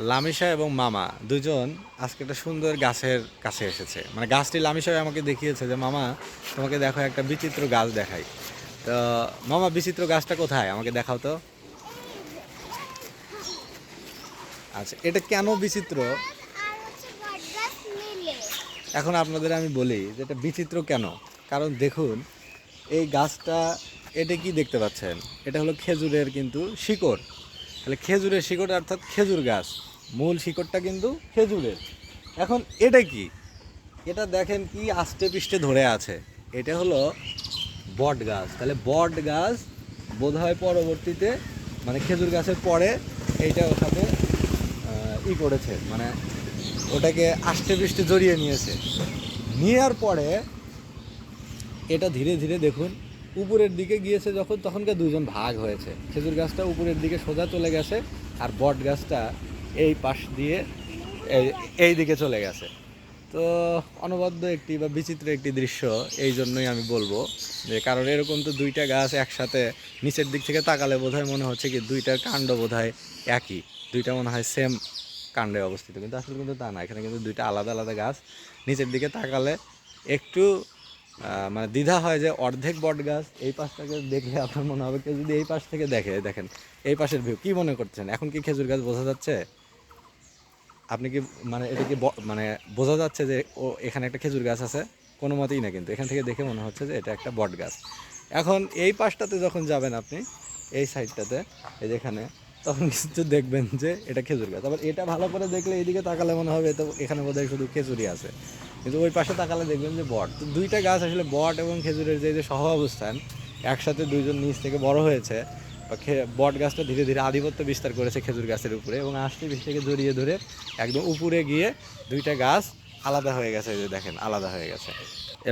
লামিশা এবং মামা দুজন আজকে একটা সুন্দর গাছের কাছে এসেছে। মানে গাছটি লামিশা আমাকে দেখিয়েছে যে মামা তোমাকে দেখো একটা বিচিত্র গাছ দেখাই। তো মামা বিচিত্র গাছটা কোথায় আমাকে দেখাও তো। আচ্ছা, এটা কেন বিচিত্র এখন আপনাদের আমি বলি যে এটা বিচিত্র কেন। কারণ দেখুন এই গাছটা, এটা কি দেখতে পাচ্ছেন, এটা হলো খেজুরের কিন্তু শিকড়। তাহলে খেজুরের শিকড় অর্থাৎ খেজুর গাছ, মূল শিকড়টা কিন্তু খেজুরের। এখন এটা কি, এটা দেখেন কি আষ্টে পৃষ্ঠে ধরে আছে, এটা হলো বট গাছ। তাহলে বট গাছ বোধহয় পরবর্তীতে মানে খেজুর গাছের পরে এইটা ওর সাথে করেছে, মানে ওটাকে আষ্টে পৃষ্ঠে জড়িয়ে নিয়েছে। নেওয়ার পরে এটা ধীরে ধীরে দেখুন উপরের দিকে গিয়েছে যখন, তখনকার দুজন ভাগ হয়েছে। খেজুর গাছটা উপরের দিকে সোজা চলে গেছে, আর বট গাছটা এই পাশ দিয়ে এই দিকে চলে গেছে। তো অনবদ্য একটি বা বিচিত্র একটি দৃশ্য, এই জন্যই আমি বলবো যে কারণ এরকম তো দুইটা গাছ একসাথে নিচের দিক থেকে তাকালে বোধহয় মনে হচ্ছে কি দুইটার কাণ্ড বোধহয় একই, দুইটা মনে হয় সেম কাণ্ডে অবস্থিত, কিন্তু আসলে কিন্তু তা না। এখানে কিন্তু দুইটা আলাদা আলাদা গাছ। নিচের দিকে তাকালে একটু মানে দ্বিধা হয় যে অর্ধেক বট গাছ। এই পাশটাকে দেখলে আপনার মনে হবে, কেউ যদি এই পাশ থেকে দেখে, দেখেন এই পাশের ভিউ, কী মনে করছেন এখন কি খেজুর গাছ বোঝা যাচ্ছে? আপনি কি মানে এটা কি মানে বোঝা যাচ্ছে যে ও এখানে একটা খেজুর গাছ আছে? কোনো মতেই না, কিন্তু এখান থেকে দেখে মনে হচ্ছে যে এটা একটা বট গাছ। এখন এই পাশটাতে যখন যাবেন আপনি, এই সাইডটাতে, এই যেখানে, তখন কিন্তু দেখবেন যে এটা খেজুর গাছ। আবার এটা ভালো করে দেখলে এইদিকে তাকালে মনে হবে তো এখানে বোধহয় শুধু খেজুরই আছে, কিন্তু ওই পাশে তাকালে দেখবেন যে বট। তো দুইটা গাছ আসলে বট এবং খেজুরের যে যে সহ অবস্থান, একসাথে দুইজন নিচ থেকে বড় হয়েছে, বা বট গাছটা ধীরে ধীরে আধিপত্য বিস্তার করেছে খেজুর গাছের উপরে, এবং আষ্টে পৃষ্ঠকে জড়িয়ে ধরে একদম উপরে গিয়ে দুইটা গাছ আলাদা হয়ে গেছে। এই যে দেখেন আলাদা হয়ে গেছে,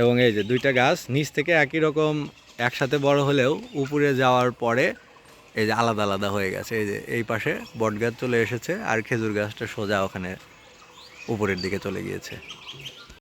এবং এই যে দুইটা গাছ নিচ থেকে একই রকম একসাথে বড় হলেও উপরে যাওয়ার পরে এই যে আলাদা আলাদা হয়ে গেছে। এই যে এই পাশে বট গাছ চলে এসেছে, আর খেজুর গাছটা সোজা ওখানে উপরের দিকে চলে গিয়েছে।